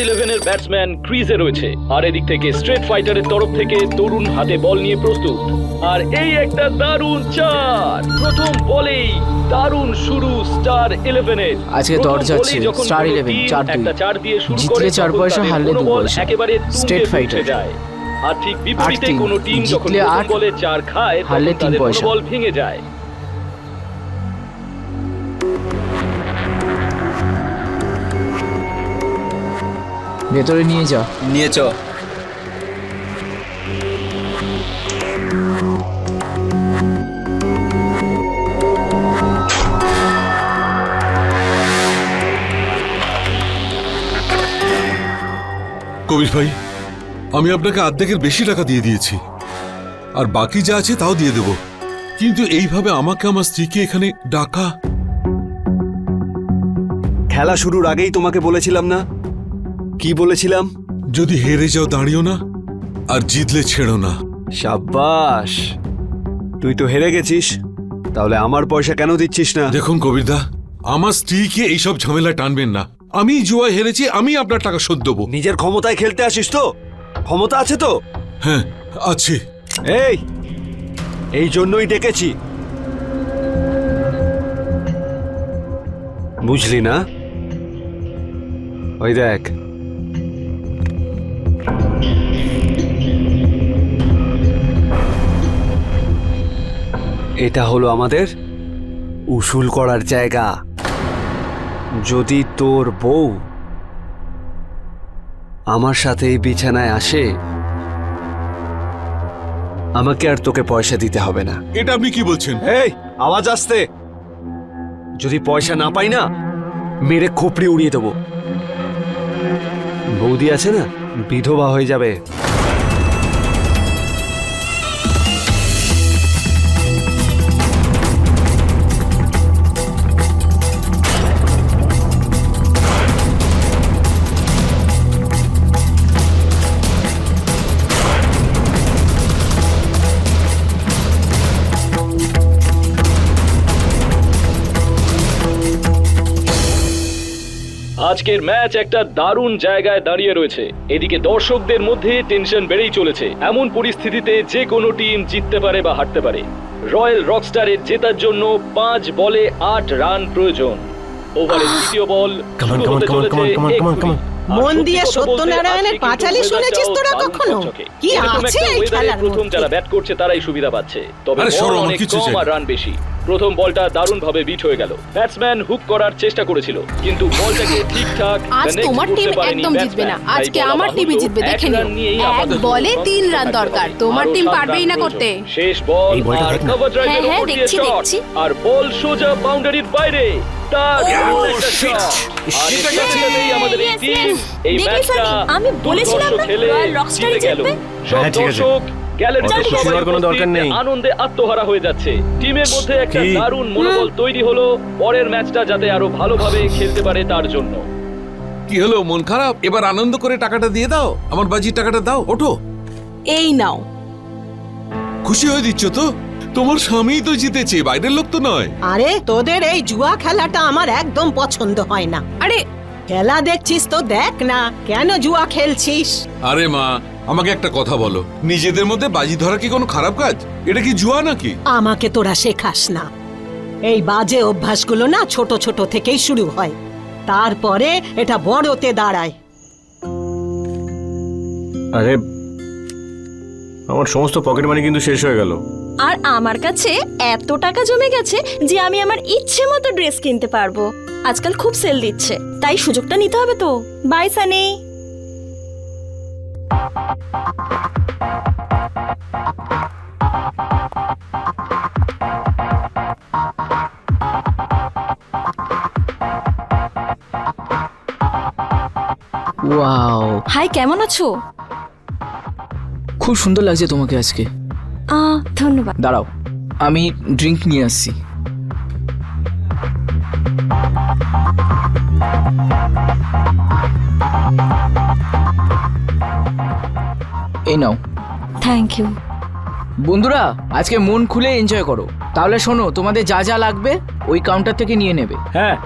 11-এর batsman ক্রিজে রয়েছে, আর এদিক থেকে স্ট্রেট ফাইটারের তরফ থেকে তরুণ হাতে বল নিয়ে প্রস্তুত। আর এই একটা দারুণ চার, প্রথম বলেই দারুণ শুরু স্টার 11-এর। আজকে দর যাচ্ছে স্টার 11 4-2, একটা চার দিয়ে শুরু করে জিতলে 4 পয়সা, হারলে 2 পয়সা। একেবারে স্ট্রেট ফাইটার যায়। আর ঠিক বিপরীতে 8-3, কোনো টিম যখন জিতলে প্রথম 8, বলে 4 খায়, হারলে তখন 3 তাদের পয়সা। বল ভেঙে যায়। ভেতরে নিয়ে যা। নিয়ে চ। কবির ভাই, আমি আপনাকে অর্ধেকের বেশি টাকা দিয়ে দিয়েছি, আর বাকি যা আছে তাও দিয়ে দেব, কিন্তু এইভাবে আমাকে আমার স্ত্রীকে এখানে ডাকা। খেলা শুরুর আগেই তোমাকে বলেছিলাম না? কি বলেছিলাম? যদি হেরে যাও দাঁড়িও না, আর জিতলে ছেড়ো না। সাব্বাস, তুই তো হেরে গেছিস, তাহলে আমার পয়সা কেন দিচ্ছিস না? দেখুন কবিরদা, আমার স্ত্রীকে এইসব ঝামেলা টানবেন না। আমি জুয়া হেরেছি, আমি আপনার টাকা শোধ দেবো। নিজের ক্ষমতায় খেলতে আসিস তো? ক্ষমতা আছে তো? হ্যাঁ আছে। এই জন্যই ডেকেছি, বুঝলি না? ওই দেখ, এটা হলো আমাদের উসুল করার জায়গা। যদি তোর বউ আমার সাথে এই বিছানায় আসে, আমাকে আর তোকে পয়সা দিতে হবে না। এটা আপনি কি বলছেন? এই আওয়াজ আসতে, যদি পয়সা না পাই না, মেরে খোপড়ি উড়িয়ে দেবো। বৌদি আছে না, বিধবা হয়ে যাবে। আজকের ম্যাচ একটা দারুণ জায়গায় দাঁড়িয়ে রয়েছে। এদিকে দর্শকদের মধ্যে টেনশন বেড়েই চলেছে। এমন পরিস্থিতিতে যে কোনো টিম জিততে পারে বা হারতে পারে। রয়্যাল রকস্টারের জেতার জন্য 5 বলে 8 রান প্রয়োজন। ওভারের দ্বিতীয় বল শুরু হতে চলেছে এক্ষুনি। মন দিয়ে সত্যনারায়ণের পাঁচালি শুনেছিস তোরা কখনো? কি আছে এই খেলার প্রথম মধ্যে? যারা ব্যাট করছে তারাই সুবিধা পাচ্ছে, তবে আরে বল সরো, অনেক কিছু কম চাই। আর রান বেশি। প্রথম বলটা দারুণভাবে বিট হয়ে গেল। ব্যাটসম্যান হুক করার চেষ্টা করেছিল, কিন্তু বলটাকে ঠিকঠাক আজ connect তোমার করতে টিম পারেনি একদম জিতবে না, ব্যাটসম্যান। আজকে তাই বলা আমার টিমই বাহুল্য, জিতবে, দেখে এক নিও। রান নিয়েই এক আপাতত বলে 3 রান থাকতে দরকার, হবে। তোমার আরো টিম 7 পারবেই রান না প্রয়োজন। করতে। শেষ বল আর কভার ড্রাইভের হ্যাঁ, উপর দিয়ে দেখছি, শট, দেখছি। আর বল সোজা বাউন্ডারির বাইরে। তার একটা shot। আর এটা জিতলেই আমাদের এই টিম এই দেখলি ম্যাচটা সানি, আমি বলেছিলাম না, খেলে রয়্যাল রকস্টারই জিতে গেল। জিতবে। সব হ্যাঁ, ঠিক আছে। দর্শক গ্যালারিতে অত খুশি সবাই হওয়ার কোনো দরকার নেই। আনন্দে আত্মহারা হয়ে যাচ্ছে। টিমের মধ্যে একটা কি? দারুণ মনোবল তৈরি হলো পরের ম্যাচটা যাতে আরো ভালোভাবে খেলতে পারে তার জন্য। কি হলো, মন খারাপ? এবার আনন্দ করে টাকাটা দিয়ে দাও, আমার বাজির টাকাটা দাও। ওঠো, এই নাও। খুশি হয়ে দিচ্ছ তো? তোমার স্বামীই তো জিতেছে, বাইরের লোক তো নয়। আরে তোদের এই জুয়া খেলাটা আমার একদম পছন্দ হয় না। আরে খেলা দেখছিস তো দেখ না, কেন জুয়া খেলছিস? আরে মা, আমাকে একটা কথা বলো, নিজেদের মধ্যে বাজি ধরা কি কোনো খারাপ কাজ? এটা কি জুয়া নাকি? আমাকে তোরা শেখাস না। এই বাজে অভ্যাসগুলো না ছোট ছোট থেকেই শুরু হয়, তারপরে এটা বড়তে দাঁড়ায়। আরে আমার সমস্ত পকেট মানি কিন্তু শেষ হয়ে গেল। আর আমার কাছে এত টাকা জমে গেছে যে আমি আমার ইচ্ছে মতো ড্রেস কিনতে পারবো। আজকাল খুব সেল দিচ্ছে, তাই সুযোগটা নিতে হবে তো। বাই সানি। ওয়াও, হাই, কেমন আছো? খুব সুন্দর লাগছে তোমাকে আজকে। ধন্যবাদ। দাঁড়াও, আমি ড্রিঙ্ক নিয়ে আসছি। এই নাও। Thank you. বন্ধুরা, আজকে মন খুলে এনজয় করো। তাহলে শোনো, তোমাদের যা যা লাগবে ওই কাউন্টার থেকে নিয়ে নেবে। হ্যাঁ,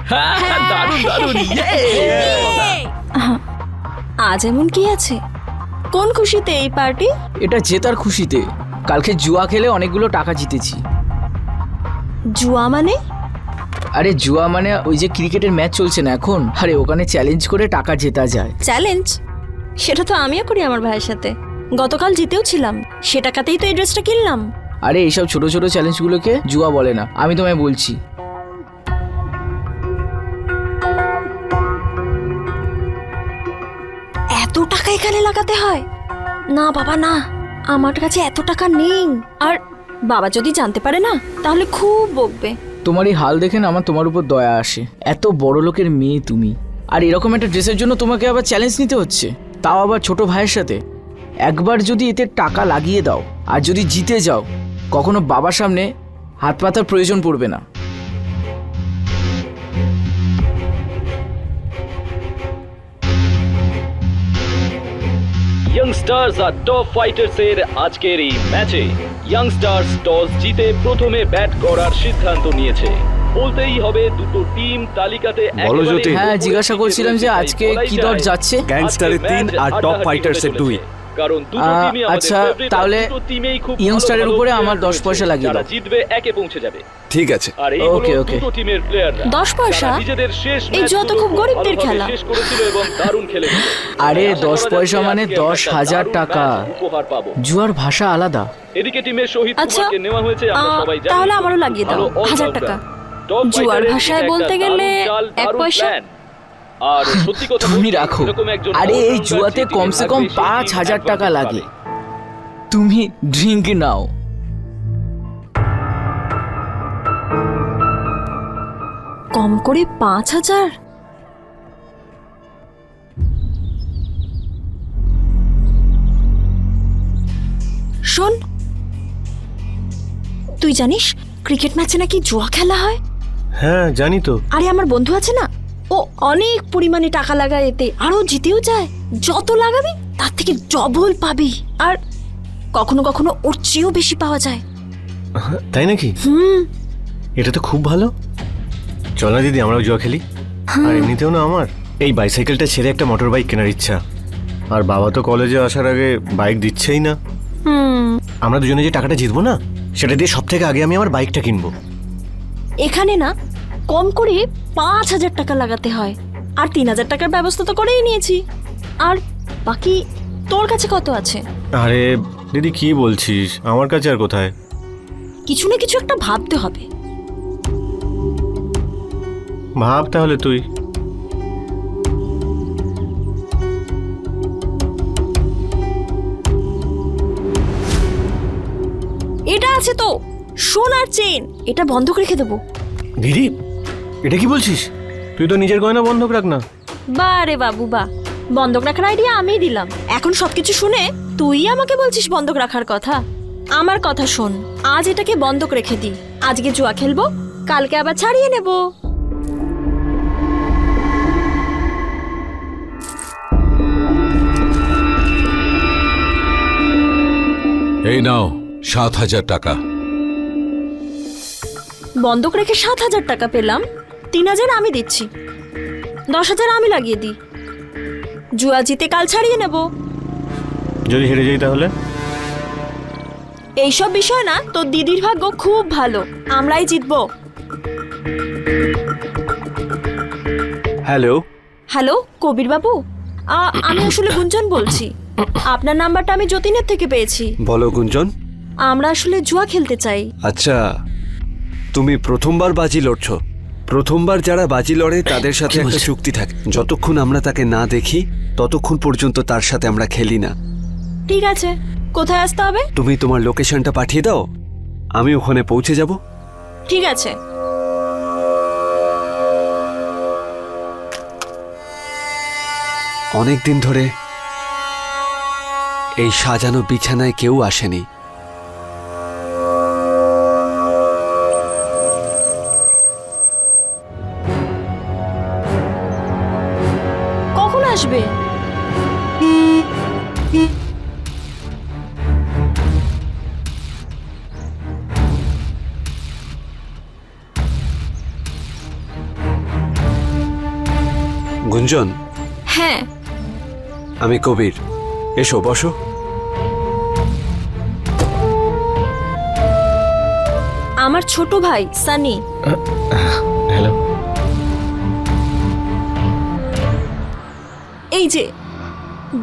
দারুণ দারুণ। আজ এমন কি আছে? কোন খুশিতে এই পার্টি? এটা জেতার খুশিতে। কালকে জুয়া খেলে অনেকগুলো টাকা জিতেছি। জুয়া মানে? আরে জুয়া মানে ওই যে ক্রিকেটের ম্যাচ চলছে না এখন, আরে ওখানে চ্যালেঞ্জ করে টাকা জেতা যায়। চ্যালেঞ্জ? সেটা তো আমিও করি আমার ভাইয়ের সাথে। গতকাল জিতেও ছিলাম, সে টাকাতেই তো এই ড্রেসটা কিনলাম। আরে এইসব ছোট ছোট চ্যালেঞ্জগুলোকে জুয়া বলে না, আমি তোমায় বলছি। এত টাকা এখানে লাগাতে হয়? না বাবা না, আমার কাছে এত টাকা নেই। আর বাবা যদি জানতে পারে না তাহলে খুব বকবে। তোমার এই হাল দেখে না আমার তোমার উপর দয়া আসে। এত বড় লোকের মেয়ে তুমি, আর এরকম একটা ড্রেসের জন্য তোমাকে আবার চ্যালেঞ্জ নিতে হচ্ছে, তাও আবার ছোট ভাইয়ের সাথে। একবার যদি এতে টাকা লাগিয়ে দাও আর যদি জিতে যাও, কখনো বাবার সামনে হাত পাতার প্রয়োজন পড়বে না। ইয়াংস্টার্স আর টপ ফাইটার্স এর আজকের এই ম্যাচে ইয়াংস্টার্স টস জিতে প্রথমে ব্যাট করার সিদ্ধান্ত নিয়েছে। বলতেই হবে দুটো টিম তালিকাতে বলো জ্যোতি। হ্যাঁ, জিজ্ঞাসা করছিলাম যে আজকে কি দর যাচ্ছে? গ্যাংস্টারের 3 আর টপ ফাইটার্সের 2। কারণ দুটো টিমই আমাদের আচ্ছা, favorite, তাহলে আর দুটো টিমেই খুব ইয়ংস্টারের ভালো উপরে ভালো আমার player 10 পয়সা রয়েছে। লাগিয়ে যারা দাও। জিতবে একে পৌঁছে যাবে। ঠিক আছে। আর এই Okay, হলো okay. দুটো টিমের প্লেয়াররা 10 পয়সা? নিজেদের শেষ এই জুয়া তো খুব গরিবদের খেলা। শেষ করেছিল এবং দারুণ খেলেছিল। আরে আশা 10 করা পয়সা যাচ্ছে মানে আজকে আমরা 10,000 দারুণ টাকা। match উপহার পাবো। জুয়ার ভাষা আলাদা। এদিকে টিমের শহীদ আচ্ছা, কুমারকে নেওয়া হয়েছে, আমরা সবাই জানি। তাহলে আমারও লাগিয়ে দাও, ভালো 1000 all-rounder। টাকা। Top জুয়ার fighter-এর ভাষায় এটা বলতে একটা গেলে দারুণ চাল, 1 দারুণ পয়সা। plan। আর সত্যি কথা তুমি বলতে, রাখো। এরকম একজন আরে এই all-rounder জুয়াতে যে team-এ কমসে কম থাকবে, সেই 5,000 team টাকা advantage লাগে। পাবে। তুমি ড্রিঙ্ক নাও। কম করে 5,000? শোন, তুই জানিস ক্রিকেট ম্যাচে নাকি জুয়া খেলা হয়? হ্যাঁ জানি তো। আরে আমার বন্ধু আছে না, ও অনেক পরিমাণে টাকা লাগায় এতে, আরো জিতেও যায়। যত লাগাবি তার থেকে ডবল পাবি, আর কখনো কখনো ওর চেয়েও বেশি পাওয়া যায়। তাই নাকি? এটা তো খুব ভালো। চল না দিদি, আমরাও জুয়া খেলি। আর এমনিতেও না আমার এই বাইসাইকেলটা ছেড়ে একটা মোটর বাইক কেনার ইচ্ছা। আর বাবা তো কলেজে আসার আগে বাইক দিচ্ছেই না। আমরা দুজনে যে টাকাটা জিতবো না, সেটা দিয়ে সব থেকে আগে আমি আমার বাইকটা কিনবো। এখানে না কম করে 5,000 টাকা লাগাতে হয়, আর 3,000 টাকার ব্যবস্থা তো করেই নিয়েছি। আর বাকি তোর কাছে কত আছে? আরে দিদি কি বলছিস, আমার কাছে আর কোথায়। কিছু না কিছু একটা ভাবতে হবে। ভাব তাহলে তুই। এটা আছে তো, সোনার চেন, এটা বন্ধক রেখে দেবো। দিদি এটা কি বলছিস? তুই তো নিজের গয়না বন্ধক রাখ না। বারে বাবু বা, বন্ধক রাখার আইডিয়া আমিই দিলাম। এখন সবকিছু শুনে তুই আমাকে বলছিস বন্ধক রাখার কথা? আমার কথা শোন, আজ এটাকে বন্ধক রেখে দি। আজকে জুয়া খেলবো, কালকে আবার ছাড়িয়ে নেব। এই নাও 7,000 টাকা। বন্ধক রেখে 7,000 টাকা পেলাম, 3,000 আমি দিচ্ছি, 10,000 আমি লাগিয়ে দিই। জুয়া জিতে কাল ছাড়িয়ে নেব। যদি হেরে যাই তাহলে? এইসব বিষয় না, তোর দিদির ভাগ্য খুব ভালো, আমরাই জিতবো। হ্যালো। হ্যালো কবির বাবু, আমি আসলে গুঞ্জন বলছি। আপনার নাম্বারটা আমি যতীনের থেকে পেয়েছি। বলো গুঞ্জন। আমরা আসলে জুয়া খেলতে চাই। আচ্ছা, তুমি প্রথমবার বাজি লড়ছো। প্রথমবার যারা বাজি লড়ে তাদের সাথে একটা চুক্তি থাকে, যতক্ষণ আমরা তাকে না দেখি ততক্ষণ পর্যন্ত তার সাথে আমরা খেলি না। ঠিক আছে, কোথায় আসতে হবে? তুমি তোমার লোকেশনটা পাঠিয়ে দাও, আমি ওখানে পৌঁছে যাব। ঠিক আছে। অনেক দিন ধরে এই সাজানো বিছানায় কেউ আসেনি। কখন আসবে? গুঞ্জন, হ্যাঁ। আমি কবির। এসো বসো। আমার ছোট ভাই সানি। হ্যালো। এই যে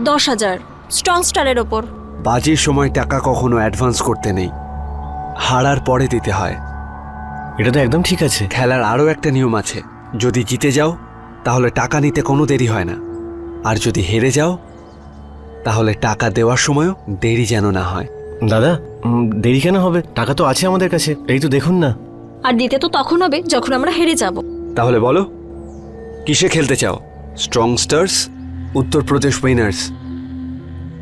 10,000 স্ট্রং স্টারের ওপর। বাজির সময় টাকা কখনো অ্যাডভান্স করতে নেই, হারার পরে দিতে হয়। এটা তো একদম ঠিক আছে। খেলার আরও একটা নিয়ম আছে, যদি জিতে যাও তাহলে টাকা নিতে কোনো দেরি হয় না, আর যদি হেরে যাও তাহলে টাকা দেওয়ার সময়ও দেরি যেন না হয়। দাদা, দেরি কেন হবে? টাকা তো আছে আমাদের কাছে, এই তো দেখুন না। আর দিতে তো তখন হবে যখন আমরা হেরে যাব। তাহলে বলো, কিসে খেলতে চাও? Strong stars, Uttar Pradesh winners?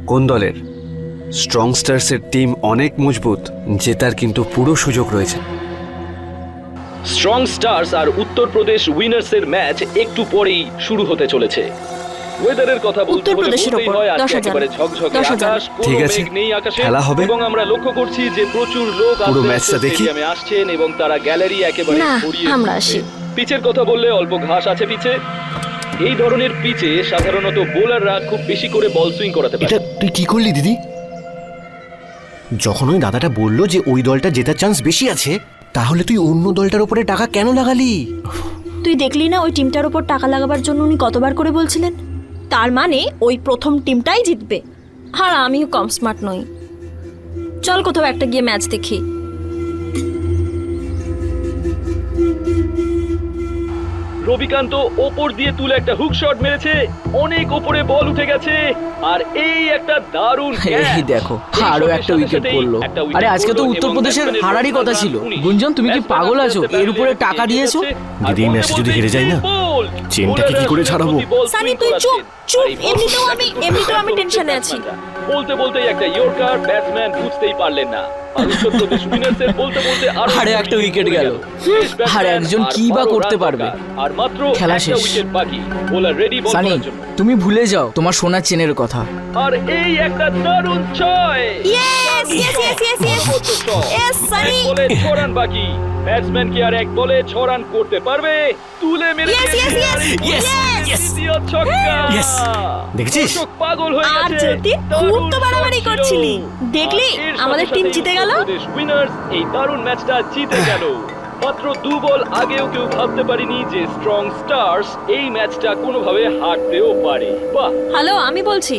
কোন দলের? স্ট্রং স্টার্সের টিম অনেক মজবুত, জেতার কিন্তু পুরো সুযোগ রয়েছে। স্ট্রং স্টার্স আর উত্তরপ্রদেশ উইনার্সের ম্যাচ একটু পরেই শুরু হতে চলেছে। ওয়েদারের কথা বলতে হলে উত্তরপ্রদেশের বলতেই ওপর হয় আজকে 10,000 একেবারে ঝকঝকে 10,000 আকাশ, কোনো ঠিক আছে, মেঘ নেই আকাশে, খেলা হবে। এবং আমরা লক্ষ্য করছি যে প্রচুর লোক পুরো আস্তে ম্যাচটা আস্তে দেখি। স্টেডিয়ামে আসছেন এবং তারা গ্যালারি একেবারে না, ভরিয়ে আমরা দিচ্ছে। আসি। পিচের কথা বললে অল্প ঘাস আছে পিচে। এই ধরনের পিচে সাধারণত বোলাররা খুব বেশি করে বল সুইং করাতে পারে। এটা তুই কি করলি দিদি? যখন ওই দাদাটা বললো যে ওই দলটা জেতার চান্স বেশি আছে, তাহলে তুই অন্য দলটার উপরে টাকা কেন লাগালি? তুই দেখলি না ওই টিমটার উপর টাকা লাগাবার জন্য উনি কতবার করে বলছিলেন? তার মানে ওই প্রথম টিমটাই জিতবে। আর আমিও কম স্মার্ট নই। চল কোথাও একটা গিয়ে ম্যাচ দেখি। রবিকান্ত ওপর দিয়ে তুলে একটা হুক শট মেরেছে, অনেক ওপরে বল উঠে গেছে, আর এই একটা দারুণ এই দেখো, আরো একটা উইকেট পড়লো। আরে আজকে তো উত্তরপ্রদেশের হারারই কথা ছিল। গুঞ্জন, তুমি কি পাগল আছো? এর উপরে টাকা দিয়েছো? দিদি, এই ম্যাচে যদি হেরে যাই না, চেনটাকে কি করে ছাড়াবো? সানি, তুই চুপ চুপ। এমনিতেও আমি টেনশনে আছি। বলতে বলতেই একটা ইয়র্কার, ব্যাটসম্যান বুঝতেই পারলেন না। আর উত্তরপ্রদেশ উইনার্সের বলতে বলতে আরে একটা উইকেট গেল। আর একজন কি বা করতে পারবে? আর মাত্র খেলা একটা শেষ। উইকেট বাকি। বোলার রেডি বল সানি, করার জন্য। তুমি ভুলে যাও তোমার সোনার চেনের কথা। আর এই একটা দারুণ ছয়। Yes, yes, yes, yes, yes. Yes, Sunny. এক বলে 6 রান বাকি। ব্যাটসম্যান কি আর এক বলে 6 রান করতে পারবে? তুলে মেরে Yes, yes, yes, yes. দ্বিতীয় ছক্কা। Yes. দেখেছিস? দর্শক পাগল হয়ে আর গেছে। যতীন, খুব দারুণ তো বাড়াবাড়ি shot ছিল। করছিলি। দেখলি আর এর আমাদের সাথে টিম সাথেই জিতে গেল। উত্তরপ্রদেশ উইনার্স এই দারুণ ম্যাচটা জিতে গেল। মাত্র 2 বল আগেও কেউ ভাবতে পারেনি যে স্ট্রং স্টার্স এই ম্যাচটা কোনোভাবে হারতেও পারে। বাহ! হ্যালো, আমি বলছি।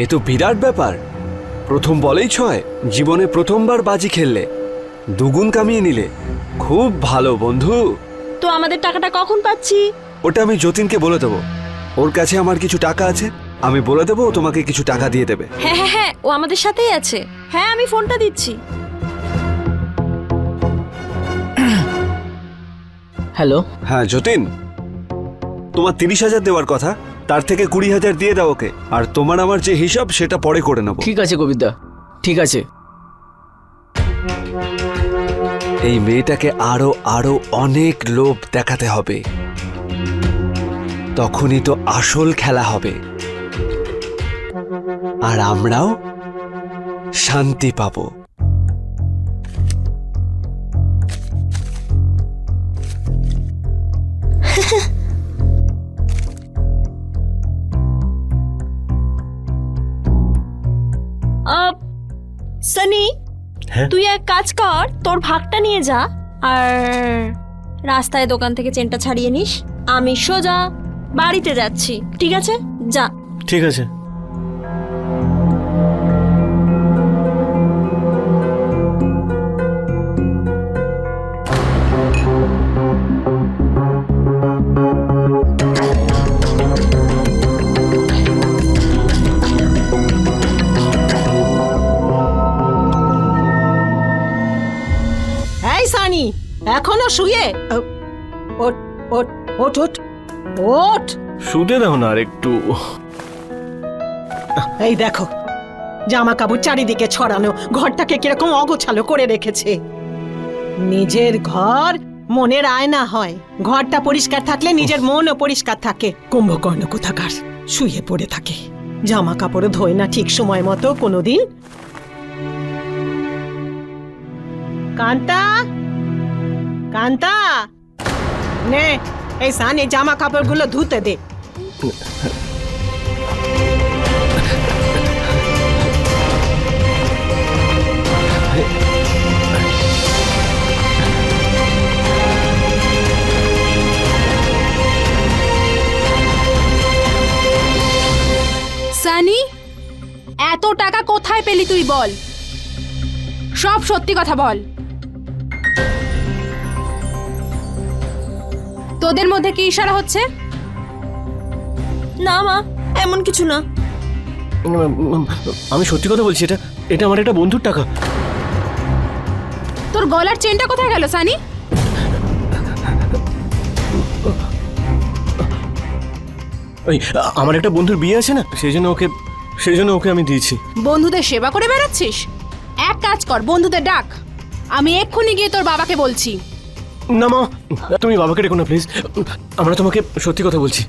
এ তো বিরাট ব্যাপার। প্রথম বলেই 6, জীবনে প্রথমবার বাজি খেললে, দুগুণ কামিয়ে নিলে। খুব ভালো বন্ধু। তো আমাদের টাকাটা কখন পাচ্ছি? ওটা আমি যতীনকে বলে দেবো। ওর কাছে আমার কিছু টাকা আছে, আমি বলে দেবো, ও তোমাকে কিছু টাকা দিয়ে দেবে। হ্যাঁ হ্যাঁ হ্যাঁ, ও আমাদের সাথেই আছে। হ্যাঁ, আমি ফোনটা দিচ্ছি। হ্যালো, হ্যাঁ যতীন, তোমার 30,000 দেওয়ার কথা, তার থেকে 20,000 দিয়ে দাও ওকে। আর তোমার আমার যে হিসাব সেটা পরে করে নেবো। ঠিক আছে কবিতা, ঠিক আছে। এই মেয়েটাকে আরো আরো অনেক লোভ দেখাতে হবে, তখনই তো আসল খেলা হবে, আর আমরাও শান্তি পাবো। সানি, হ্যাঁ? তুই এক কাজ কর, তোর ভাগটা নিয়ে যা, আর রাস্তায় দোকান থেকে চেনটা ছাড়িয়ে নিস। আমি সোজা বাড়িতে যাচ্ছি, ঠিক আছে? যা। ঠিক আছে। এই সানি, এখনো শুয়ে? ওঠ ওঠ ওঠ ওঠ ওঠ। শুতে দাও না আর একটু। এই দেখো, জামা কাপড় চারিদিকে ছড়ানো, ঘরটাকে কিরকম অগোছালো করে রেখেছে। নিজের ঘর মনের আয়না হয়, ঘরটা পরিষ্কার থাকলে নিজের মনও পরিষ্কার থাকে। কুম্ভকর্ণ কোথাকার শুয়ে পড়ে থাকে, জামা কাপড় ধোয় না ঠিক সময় মতো কোনোদিন। কান্তা, কান্তা, নে এই সানি জামা কাপড়গুলো ধুতে দে। টাকা কোথায় পেলি তুই বল, সব সত্যি কথা বল। তোদের মধ্যে কি ইশারা হচ্ছে? না মা, এমন কিছু না। আমি সত্যি কথা বলছি, এটা এটা আমার একটা বন্ধুর টাকা। তোর গলার চেনটা কোথায় গেল সানি? ওই আমার একটা বন্ধুর বিয়ে আছে না, সেই জন্য ওকে আমি দিয়েছি। বন্ধুদের সেবা করে বেড়াচ্ছিস? এক কাজ কর, বন্ধুদের ডাক, আমি এক্ষুনি গিয়ে তোর বাবাকে বলছি। না মা, তুমি বাবাকে ডেকো না প্লিজ, আমরা তোমাকে সত্যি কথা বলছি।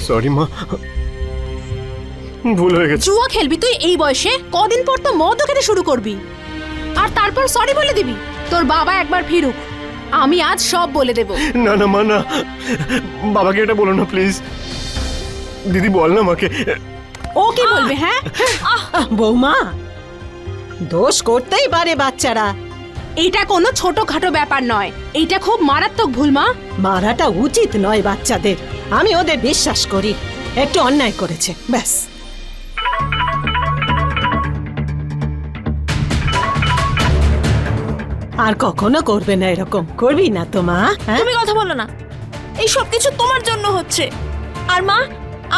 সরি মা, ভুল হয়ে গেছে। জুয়া খেলবি তুই এই বয়সে? কদিন পর তো মদও খেতে শুরু করবি, আর তারপর সরি বলে দিবি? তোর বাবা একবার ফিরুক, আমি আজ সব বলে দেব। না না মা, না, বাবাকে এটা বলো না প্লিজ। দিদি বল না মাকে। ও কি বলবে? হ্যাঁ, বৌমা, দোষ করতেই পারে বাচ্চারা। এটা কোনো ছোটখাটো ব্যাপার নয়, এটা খুব মারাত্মক ভুল মা। মারাটা উচিত নয় বাচ্চাদের, আমি ওদের বিশ্বাস করি। একটু অন্যায় করেছে, ব্যাস। আর কখনো করবে না এরকম, করবি না তো মা? হ্যাঁ? তুমি কথা বলো না, এই সব কিছু তোমার জন্য হচ্ছে। আর মা,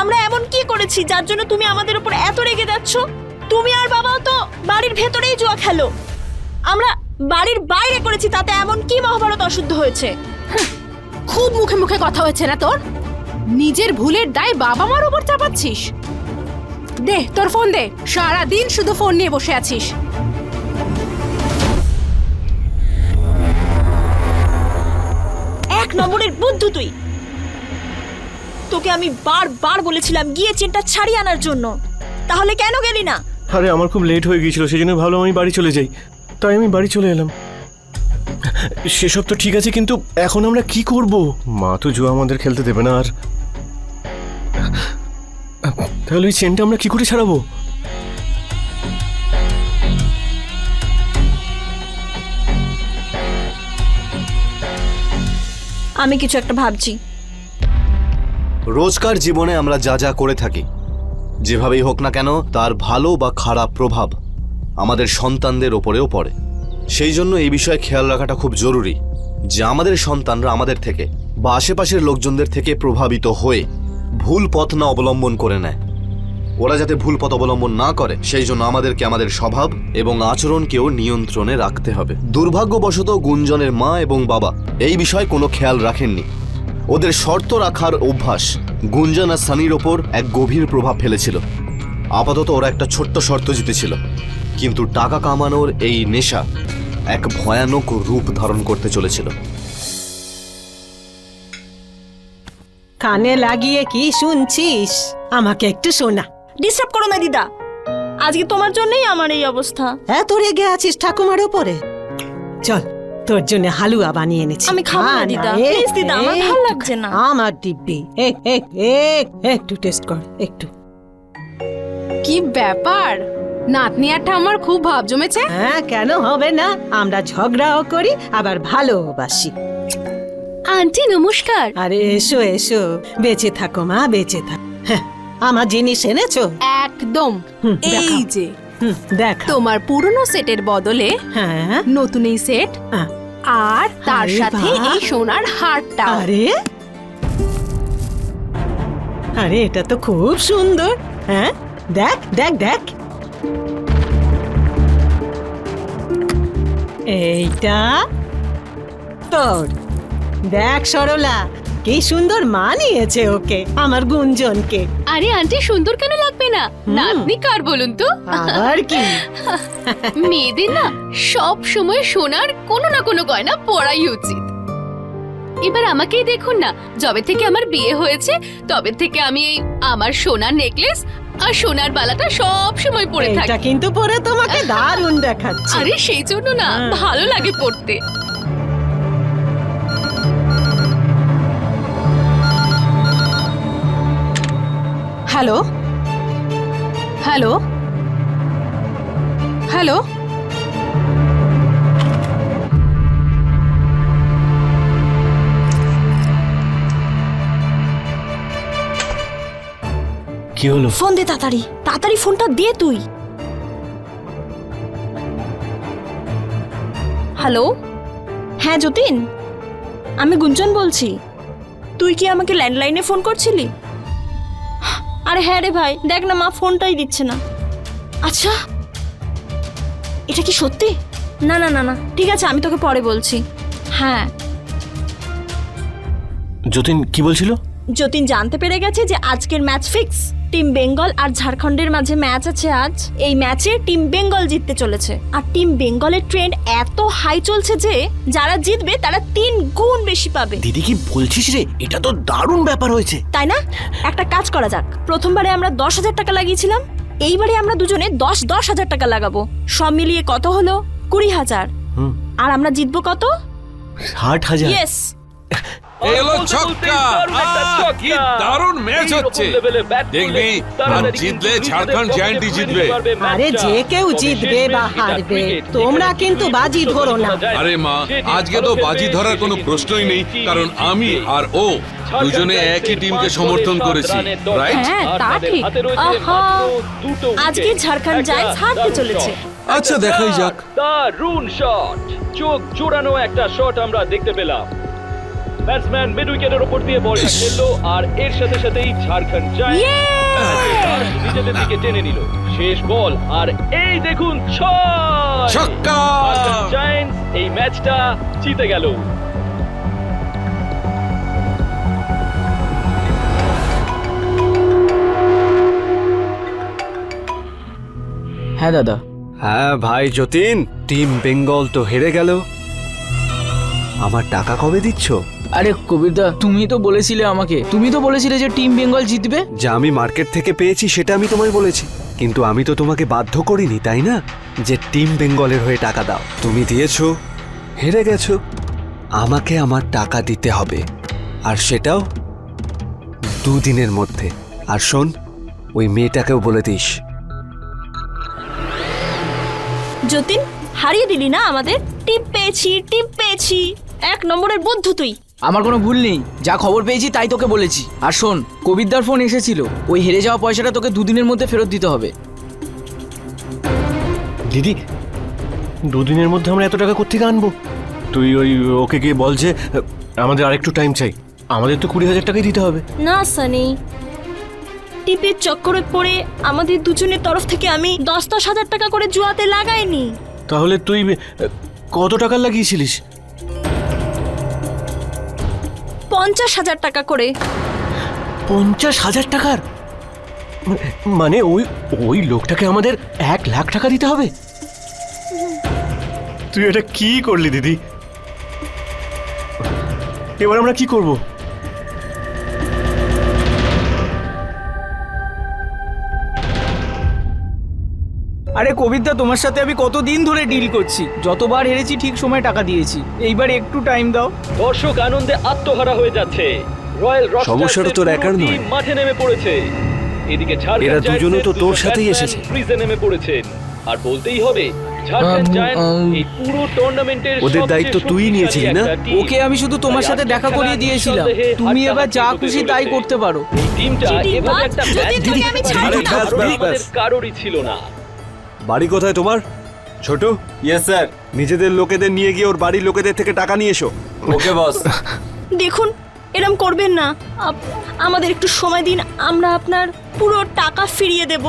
আমরা এমন কি করেছি যার জন্য তুমি আমাদের উপর এত রেগে যাচ্ছ? তুমি আর বাবাও তো বাড়ির ভেতরেই জুয়া খেলো, আমরা বাড়ির বাইরে করেছি, তাতে এমন কি মহাভারত অশুদ্ধ হয়েছে? খুব মুখে মুখে কথা হচ্ছে না তোর? নিজের ভুলের দায় বাবা মার উপর চাপাচ্ছিস। দে তোর ফোন দে, সারা দিন শুধু ফোন নিয়ে বসে আছিস। এক নম্বরের বুদ্ধু তুই। তোকে আমি বারবার বলেছিলাম গিয়ে চেনটা ছাড়িয়ে আনার জন্য, তাহলে কেন গেলি না? আরে আমার খুব লেট হয়ে গিয়েছিল, সেই জন্য ভাবলাম আমি বাড়ি চলে যাই, তাই আমি বাড়ি চলে এলাম। সেসব তো ঠিক আছে, কিন্তু এখন আমরা কি করব? মা তো জুয়া আমাদের খেলতে দেবে না, আর তাহলে ওই চেনটা আমরা কি করে ছাড়াবো? আমি কিছু একটা ভাবছি। রোজকার জীবনে আমরা যা যা করে থাকি, যেভাবেই হোক না কেন, তার ভালো বা খারাপ প্রভাব আমাদের সন্তানদের ওপরেও পড়ে। সেই জন্য এই বিষয়ে খেয়াল রাখাটা খুব জরুরি যে আমাদের সন্তানরা আমাদের থেকে বা আশেপাশের লোকজনদের থেকে প্রভাবিত হয়ে ভুল পথ না অবলম্বন করে নেয়। ওরা যাতে ভুল পথ অবলম্বন না করে, সেই জন্য আমাদেরকে আমাদের স্বভাব এবং আচরণকেও নিয়ন্ত্রণে রাখতে হবে। দুর্ভাগ্যবশত গুঞ্জনের মা এবং বাবা এই বিষয়ে কোনো খেয়াল রাখেননি। ওদের শর্ত রাখার অভ্যাস গুঞ্জন আর সানির ওপর এক গভীর প্রভাব ফেলেছিল। আপাতত ওরা একটা ছোট্ট শর্ত জিতেছিল, কিন্তু টাকা কামানোর এই নেশা এক ভয়ানক রূপ ধারণ করতে চলেছিল। কানে লাগিয়ে কি শুনছিস? আমাকে একটু শোনা। ডিস্টার্ব করো না দিদা, আজকে তোমার জন্যই আমার এই অবস্থা। এত রেগে আছিস ঠাকুমার উপরে? চল, তোর জন্য হালুয়া বানিয়ে এনেছি। আমি খাবো না দিদা, প্লিজ দিদা, আমার ভালো লাগছে না। আমার দিব্যি, একটু টেস্ট কর, একটু। কি ব্যাপার, নাতনি আর ঠাম্মার খুব ভাব জমেছে। হ্যাঁ, কেন হবে না? আমরা ঝগড়াও করি আবার ভালোবাসি। আন্টি নমস্কার। আরে এসো এসো, বেঁচে থাকো মা, বেঁচে থাকো। হ্যাঁ, আমার জিনিস এনেছো? একদম। এই দেখাও। যে দেখ, তোমার পুরনো সেটের বদলে হ্যাঁ, নতুন এই সেট, আহ, আর তার আরে সাথে বাহ। এই সোনার হারটা। আরে আরে এটা তো খুব সুন্দর। হ্যাঁ, দেখ দেখ দেখ, এইটা তোর। দেখ সরলা, কি সুন্দর মানিয়েছে ওকে, আমার গুঞ্জনকে। আরে আন্টি সুন্দর কেন লাগবে না? নাতনি কার বলুন তো? আবার কি? মেয়েদের না সব সময় সোনার কোনো না কোনো গয়না পরাই উচিত। এবার আমাকেই দেখুন না, যবে থেকে আমার বিয়ে হয়েছে তবে থেকে আমি এই আমার সোনার নেকলেস আর সোনার বালাটা সব সময় পরে থাকি। এটা কিন্তু পরে তোমাকে দারুণ দেখাচ্ছে। আরে সেই জন্য না ভালো লাগে পড়তে। হ্যালো হ্যালো হ্যালো, কি হলো? ফোন দে তাড়াতাড়ি, তাড়াতাড়ি ফোনটা দে তুই। হ্যালো, হ্যাঁ যতীন, আমি গুঞ্জন বলছি। তুই কি আমাকে ল্যান্ডলাইনে ফোন করছিলি? আরে হ্যাঁ রে ভাই, দেখ না মা ফোনটাই দিচ্ছে না। আচ্ছা, এটা কি সত্যি? না না না না, ঠিক আছে, আমি তোকে পরে বলছি। হ্যাঁ, যতীন কি বলছিল? যতীন জানতে পেরে গেছে যে আজকের ম্যাচ ফিক্স। টিম বেঙ্গল আর ঝাড়খণ্ডের মাঝে ম্যাচ আছে আজ। এই ম্যাচে টিম বেঙ্গল জিততে চলেছে। আর টিম বেঙ্গলের ট্রেন্ড এত হাই চলছে যে যারা জিতবে তারা 3 গুণ বেশি পাবে। দিদি কি বলছিস রে? এটা তো দারুণ ব্যাপার হয়েছে। তাই না? একটা কাজ করা যাক। প্রথমবারে আমরা 10,000 টাকা লাগিয়েছিলাম, এইবারে আমরা দুজনে 10,000 টাকা লাগাবো। সব মিলিয়ে কত হলো? 20,000। আর আমরা জিতবো কত? 60,000। ইয়েস। এলো ছক্কা! কি দারুণ ম্যাচ হচ্ছে! দেখবি আর জিতলে ঝাড়খণ্ড জায়ান্টই জিতবে। আরে যে কেউ জিতবে বা হারবে, তোমরা কিন্তু বাজি ধরো না। আরে মা, আজকে তো বাজি ধরার কোনো প্রশ্নই নেই, কারণ আমি আর ও দুজনে একই টিমকে সমর্থন করেছি, রাইট? হ্যাঁ, তা ঠিক। আহা, আজকে ঝাড়খণ্ড জায়ান্টস হারতে চলেছে। আচ্ছা, দেখাই যাক। দারুণ শট, চোখ জোড়ানো একটা শট আমরা দেখতে পেলাম। ব্যাটসম্যান মিড উইকেটের উপর দিয়ে বলটা খেললো আর এর সাথে সাথেই ঝাড়খণ্ড জায়ান্টস নিজেদের দিকে টেনে নিল। শেষ বল আর এই দেখুন ছয়! ছক্কা! ঝাড়খণ্ড জায়ান্টস এই ম্যাচটা জিতে গেল। হ্যাঁ দাদা। হ্যাঁ ভাই যতীন, টিম বেঙ্গল তো হেরে গেল। আমার টাকা কবে দিচ্ছ? আরে কবিরদা, তুমি তো বলেছিলে আমাকে, তুমি তো বলেছিলে যে টিম বেঙ্গল জিতবে। যা আমি মার্কেট থেকে পেয়েছি সেটা আমি তোমায় বলেছি, কিন্তু আমি তো তোমাকে বাধ্য করিনি, তাই না, যে টিম বেঙ্গলের হয়ে টাকা দাও। তুমি দিয়েছো, হেরে গেছো। আমাকে আমার টাকা দিতে হবে, আর সেটাও 2 দিনের মধ্যে। আর শোন, ওই মেয়েটাকেও বলে দিস। যতীন, হারিয়ে দিলি না আমাদের। টিপ পেয়েছি, টিপ পেয়েছি। 1 নম্বরের বন্ধু তুই। আমার কোনো ভুল নেই, যা খবর পেয়েছি তাই তোকে বলেছি। আর শোন, কবিরদার ফোন এসেছিল, ওই হেরে যাওয়া পয়সাটা তোকে 2 দিনের মধ্যে ফেরত দিতে হবে। দিদি, 2 দিনের মধ্যে আমরা এত টাকা কোত্থেকে আনবো? তুই ওকে গিয়ে বল যে আমাদের আরেকটু টাইম চাই। আমাদের তো 20,000 টাকাই দিতে হবে। না সানি, টিপের চক্করে পড়ে আমাদের দুজনের তরফ থেকে আমি 10,000 টাকা করে জুয়াতে লাগাইনি। তাহলে তুই কত টাকা লাগিয়েছিলিস? 50,000 টাকা করে। 50,000 টাকার? মানে ওই লোকটাকে আমাদের 1,00,000 টাকা দিতে হবে? তুই এটা কি করলি দিদি? এবার আমরা কি করব? আরে কবিরদা, তোমার সাথে আমি কতদিন ধরে ডিল করছি, যতবার হেরেছি ঠিক সময় টাকা দিয়েছি, এইবার একটু টাইম দাও। দর্শক আনন্দে আত্মহারা হয়ে যাচ্ছে। রয়্যাল সমস্যাটা তোর একার নয়। টিম মাঠে নেমে পড়েছে। এদিকে ঝাড়খণ্ড এরা দুজনও তো তোর জায়ান্টসের সাথেই ব্যাটসম্যান এসেছে। ক্রিজে নেমে পড়েছেন। আর বলতেই হবে, ঝাড়খণ্ড জায়ান্টস এই পুরো টুর্নামেন্টের ওদের দায়িত্ব তুই নিয়েছিলি না? ওকে আমি শুধু তোমার সাথে দেখা করিয়ে দিয়েছিলাম, তুমি এবার যা খুশি তাই করতে পারো। টিমটা দিদি, এভাবে বাদ, একটা যদি ম্যাচ তোকে আমি ছাড়বো না। ব্যাস। কারোরই ছিল না। বাড়ি কোথায় তোমার? ছোট? Yes sir. নিজেদের লোকেদের নিয়ে গিয়ে ওর বাড়ির লোকেদের থেকে টাকা নিয়ে এসো। ওকে বস। দেখুন, এরম করবেন না। আমাদের একটু সময় দিন, আমরা আপনার পুরো টাকা ফিরিয়ে দেব।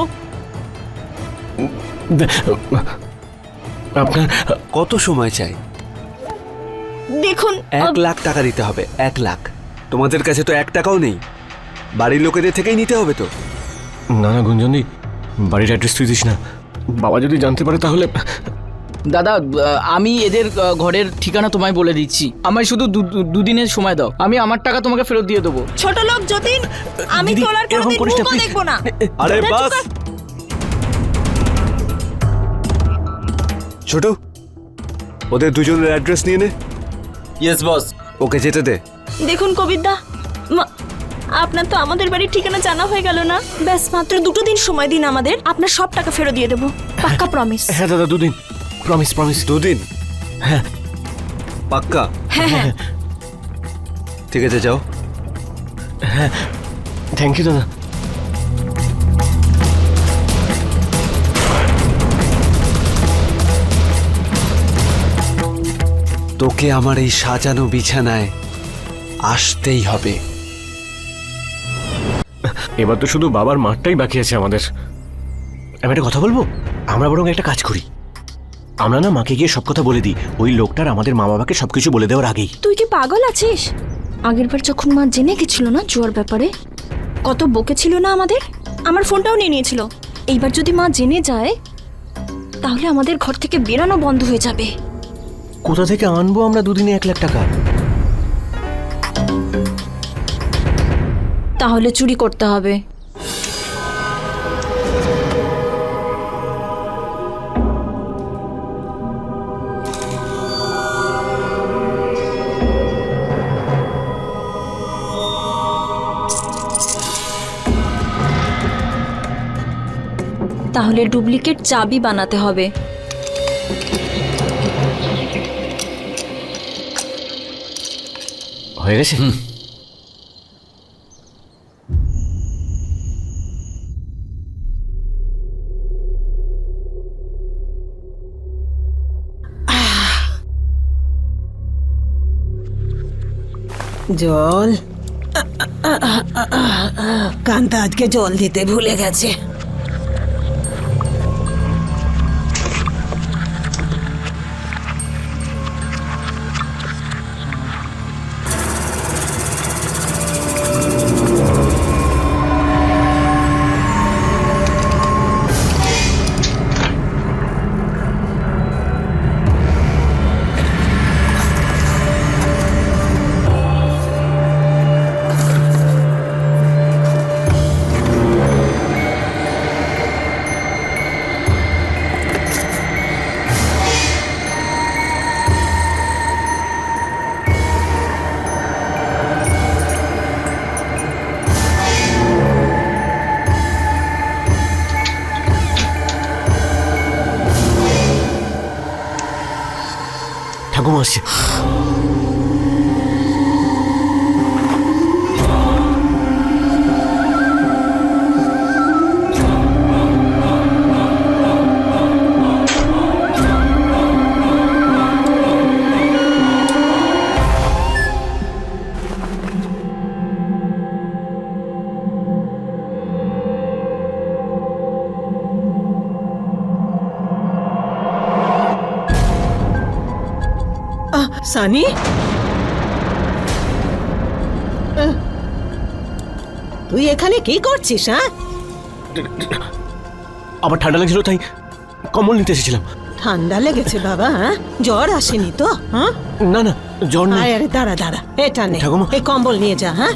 আপনার কত সময় চাই? দেখুন, 1,00,000 টাকা দিতে হবে। 1,00,000। তোমাদের কাছে তো 1 টাকাও নেই, বাড়ির লোকেদের থেকেই নিতে হবে তো। না না গুঞ্জনদি, বাড়ির অ্যাড্রেস তুই দিস না, বাবা যদি জানতে পারে তাহলে। দাদা, আমি এদের ঘরের ঠিকানা তোমায় বলে দিচ্ছি, আমায় শুধু 2 দিনের সময় দাও, আমি আমার টাকা তোমাকে ফেরত দিয়ে দেবো। ছোট লোক যতীন, আমি দিদি, তোর আর এরকম কোনোদিন করিস না, মুখও please। দেখবো না। আরে চুপ বাস। কর। ছোট, ওদের দুজনের অ্যাড্রেস নিয়ে নে। Yes boss. ওকে যেতে দে। দেখুন কবিরদা, আপনার তো আমাদের বাড়ির ঠিকানা জানা হয়ে গেল না। ব্যাস, মাত্র 2 দিন সময় দিন আমাদের, আপনার সব টাকা ফেরত দিয়ে দেবো। পাক্কা প্রমিস? হ্যাঁ দাদা, 2 দিন। Promise promise. 2 দিন? হ্যাঁ। পাক্কা? হ্যাঁ হ্যাঁ। ঠিক আছে, যাও। হ্যাঁ, থ্যাংক ইউ দাদা। তোকে আমার এই সাজানো বিছানায় আসতেই হবে। এবার তো শুধু বাবার মাঠটাই বাকি আছে আমাদের। আমি একটা কথা বলবো, আমরা বরং একটা কাজ করি, আমরা না মাকে গিয়ে সব কথা বলে দিই, ওই লোকটার আমাদের মা বাবাকে সবকিছু বলে দেওয়ার আগেই। তুই কি পাগল আছিস? আগেরবার যখন মা জেনে গেছিল না জুয়ার ব্যাপারে, কত বকেছিল না আমাদের, আমার ফোনটাও নিয়ে নিয়েছিল। এইবার যদি মা জেনে যায় তাহলে আমাদের ঘর থেকে বেরানো বন্ধ হয়ে যাবে। কোথা থেকে আনবো আমরা দুদিনে 1 লাখ টাকা? তাহলে চুরি করতে হবে। তাহলে ডুপ্লিকেট চাবি বানাতে হবে। হয়ে গেছে? জল। কান্তা আজকে জল দিতে ভুলে গেছে। ঠাকুমা আসছে। সানি, তুই এখানে কি করছিস? হ্যাঁ, আবার ঠান্ডা লাগছিল তাই কম্বল নিতে এসেছিলাম। ঠান্ডা লেগেছে বাবা? হ্যাঁ, জ্বর আসেনি তো? হ্যাঁ, না না, জ্বর নেই। আরে দাঁড়া দাঁড়া, এটা নে, ঠাকুমা। এই কম্বল নিয়ে যা। হ্যাঁ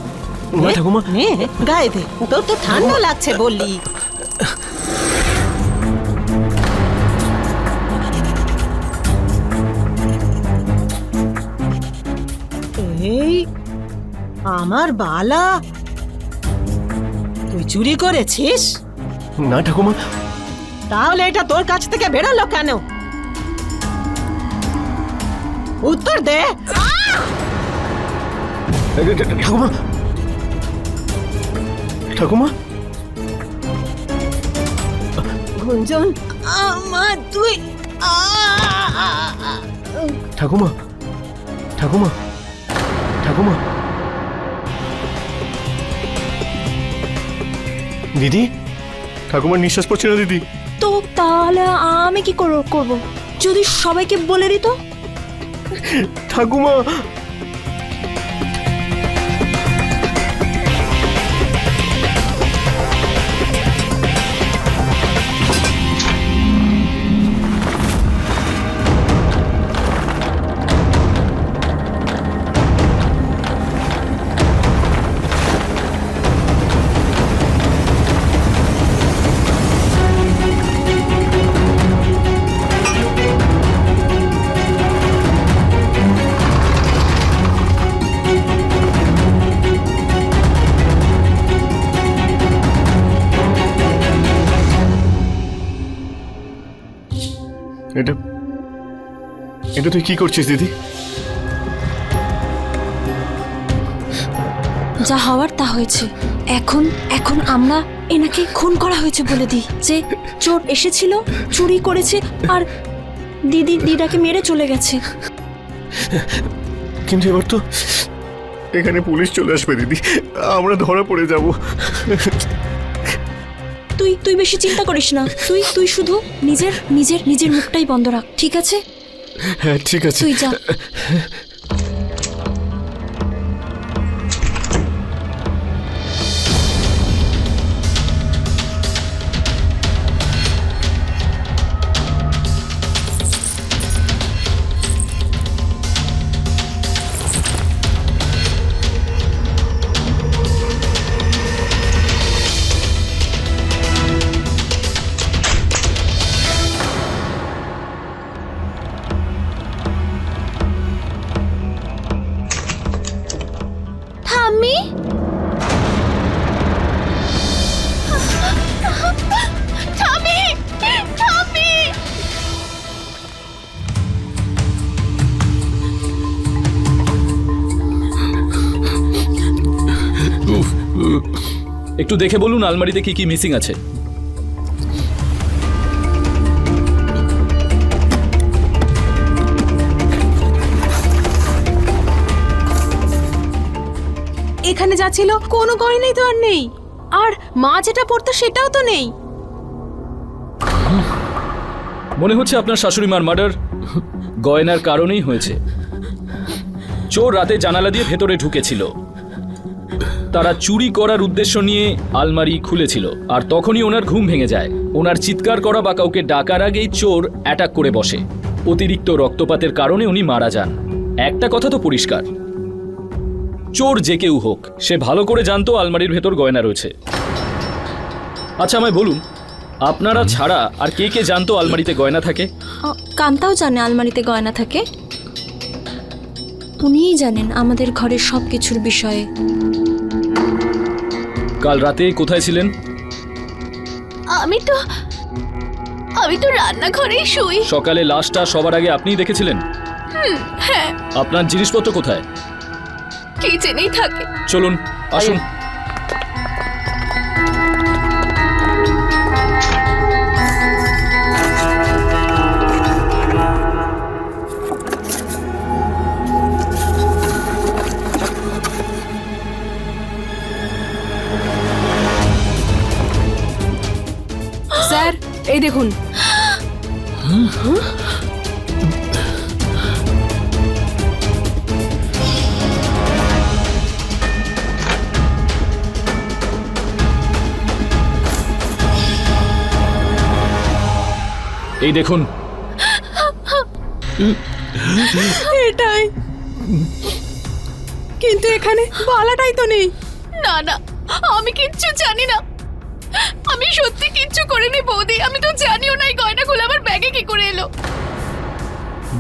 না ঠাকুমা, নে, গায়ে দে, তোর তো ঠান্ডা লাগছে বললি। এই আমার বালা তুই চুরি করেছিস? না ঠাকুমা। তাহলে এটা তোর কাছ থেকে বেরোলো কেন? উত্তর দে। ঠাকুমা, ঠাকুমা, গুঞ্জন, আমার তুই ঠাকুমা, ঠাকুমা, ঠাকুমা, দিদি, ঠাকুমার নিঃশ্বাস পড়ছে না দিদি। তো তাহলে আমি কি করব যদি সবাইকে বলে দিত? ঠাকুমা, এটা এটা তুই কি করছিস দিদি? যা হওয়ার তা হয়েছে। এখন এখন আমরা এনাকে খুন করা হয়েছে বলে দিই যে চোর এসেছিল, চুরি করেছে আর দিদাকে মেরে চলে গেছে। কিন্তু এবার তো এখানে পুলিশ চলে আসবে দিদি, আমরা ধরা পড়ে যাব। তুই তুই বেশি চিন্তা করিস না, তুই তুই শুধু নিজের নিজের নিজের মুখটাই বন্ধ রাখ, ঠিক আছে? হ্যাঁ ঠিক আছে। তুই যা। ঠাম্মি, ঠাম্মি, ঠাম্মি। একটু দেখে বলুন আলমারিতে কি কি মিসিং আছে। এখানে যা ছিল কোনো গয়নাই তো আর নেই, আর মা যেটা পড়তো সেটাও তো নেই। মনে হচ্ছে আপনার শাশুড়ি মার মার্ডার গয়নার কারণেই হয়েছে। চোর রাতে জানালা দিয়ে ভেতরে ঢুকেছিল, তারা চুরি করার উদ্দেশ্য নিয়ে আলমারি খুলেছিল, আর তখনই ওনার ঘুম ভেঙে যায়। ওনার চিৎকার করা বা কাউকে ডাকার আগেই চোর অ্যাটাক করে বসে। অতিরিক্ত রক্তপাতের কারণে উনি মারা যান। একটা কথা তো পরিষ্কার, চোর যে কেউ হোক সে ভালো করে জানতো আলমারির ভেতর গয়না রয়েছে। আচ্ছা আমায় বলুন, আপনারা ছাড়া আর কে কে জানতো আলমারিতে গয়না থাকে? কান্তাও জানে আলমারিতে গয়না থাকে। উনিই জানেন আমাদের ঘরের সব কিছুর বিষয়ে। কাল রাতে কোথায় ছিলেন? আমি তো রান্নাঘরেই শুই। সকালে লাশটা সবার আগে আপনিই দেখেছিলেন? হ্যাঁ, আপনার জিনিসপত্র কোথায়? কিচেনেই থাকে। চলুন আসুন। স্যার এই দেখুন। এই দেখুন। এটাই, কিন্তু এখানে বালাটাই তো নেই। না না, আমি কিচ্ছু জানি না। আমি সত্যি কিচ্ছু করিনি বৌদি। আমি তো জানিও না এই গয়নাগুলো আমার ব্যাগে কি করে এলো।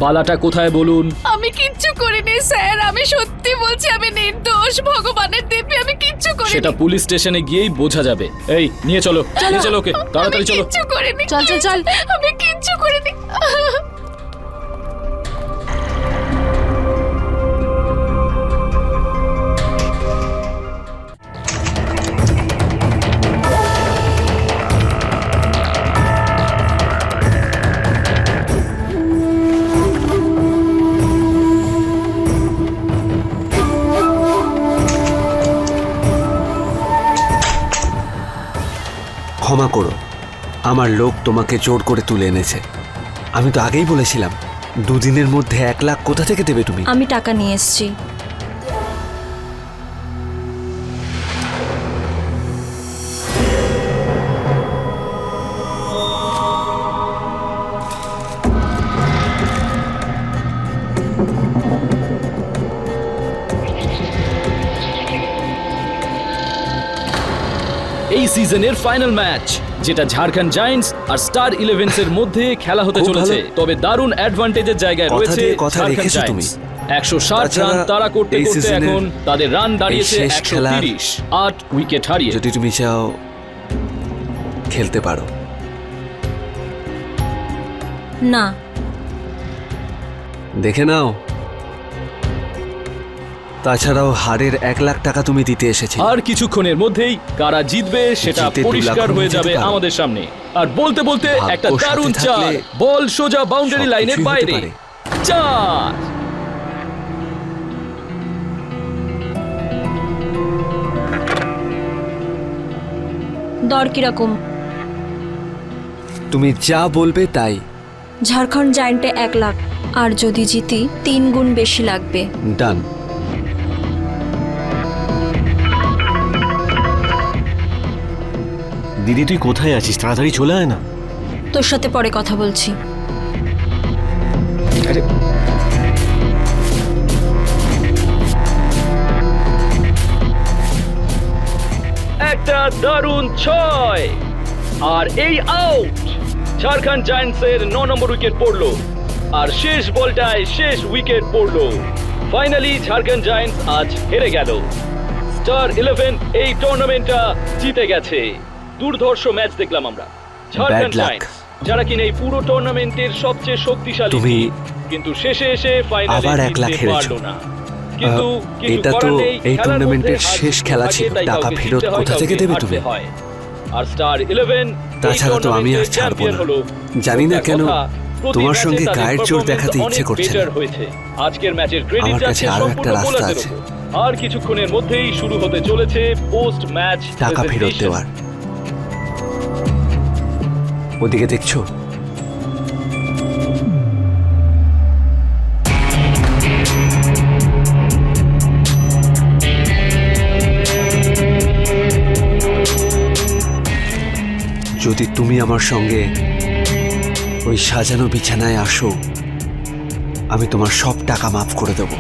বালাটা কোথায় বলুন? আমি কিচ্ছু করিনি স্যার, আমি সত্যি বলছি, আমি নির্দোষ। ভগবানের দিব্যি আমি কিচ্ছু করিনি। সেটা পুলিশ স্টেশনে গিয়েই বোঝা যাবে। এই নিয়ে চলো, নিয়ে চলো ওকে, তাড়াতাড়ি চলো। কিচ্ছু করিনি। চল চল চল। আমি কিচ্ছু করিনি। ক্ষমা করো, আমার লোক তোমাকে জোর করে তুলে এনেছে। আমি তো আগেই বলেছিলাম, দুদিনের মধ্যে 1 লাখ কোথা থেকে দেবে তুমি? আমি টাকা নিয়ে এসেছি। এই সিজনের ফাইনাল ম্যাচ, যেটা ঝাড়খণ্ড জায়ান্টস আর স্টার ইলেভেন্স এর মধ্যে খেলা হতে খুব চলেছে। ভালো। তবে দারুণ অ্যাডভান্টেজের জায়গায় কথা রয়েছে দিয়ে কথা ঝাড়খণ্ড রেখেছো তুমি। জায়ান্টস। 160 তাছাড়া রান তারা করতে এই করতে সিজনের এখন তাদের রান দাঁড়িয়েছে শেষ খেলার 130, 8 উইকেট হারিয়ে। যদি তুমি চাও খেলতে পারো। না, দেখে নাও। তাছাড়াও হারের 1 লাখ টাকা তুমি দিতে এসেছি। আর কিছুক্ষণের মধ্যেই কারা জিতবে সেটা জিতে 2 লাখ পরিষ্কার হয়ে নিতে যাবে পারো। আমাদের সামনে। আর বলতে বলতে ভাগ্য একটা সাথে দারুণ থাকলে চার, বল সোজা বাউন্ডারি সবকিছুই লাইনের হতে বাইরে। পারে। 4 দর কিরকম? তুমি যা বলবে তাই। ঝাড়খণ্ড জায়েন্টে 1 লাখ, আর যদি জিতি 3 গুণ বেশি লাগবে। ডান। দিদি তুই কোথায় আছিস? তাড়াতাড়ি চলে আয় না। তোর সাথে পরে কথা বলছি। একটা দারুণ 6 আর এই আউট। ঝাড়খণ্ড জায়ান্টসের 9 নম্বর উইকেট পড়লো আর শেষ বলটায় শেষ উইকেট পড়লো। ফাইনালি ঝাড়খণ্ড জায়ান্টস আজ হেরে গেল। স্টার 11 এই টুর্নামেন্টটা জিতে গেছে। দুর্ধর্ষ ম্যাচ দেখলাম আমরা। ঝাড়খণ্ড luck. জায়ান্টস যারা কিনা এই পুরো টুর্নামেন্টের সবচেয়ে শক্তিশালী তুমি team, কিন্তু শেষে এসে ফাইনালে আবার 1 লাখ জিততে হেরেছো। পারলো না। কিন্তু কিছু এটা তো করার নেই, এই খেলার টুর্নামেন্টের মধ্যে শেষ হার খেলা থাকে, ছিল। তাই টাকা কাউকে ফেরত জিততে হয়, কোথা থেকে কাউকে দেবে হারতে তুমি? হয়। আর স্টার 11 তাছাড়া তো আমি আর ছাড়বো না। জানি না কেন তোমার সঙ্গে গায়ের জোর দেখাতে ইচ্ছে করছে না। আজকের ম্যাচের ক্রেডিট আমার কাছে যাচ্ছে আরো সম্পূর্ণ একটা রাস্তা বোলারদের আছে। উপর। আর কিছুক্ষণের মধ্যেই শুরু হতে চলেছে পোস্ট ম্যাচ টাকা ফেরত দেওয়ার। ওদিকে দেখছো? যদি তুমি আমার সঙ্গে ওই সাজানো বিছানায় আসো, আমি তোমার সব টাকা মাফ করে দেবো।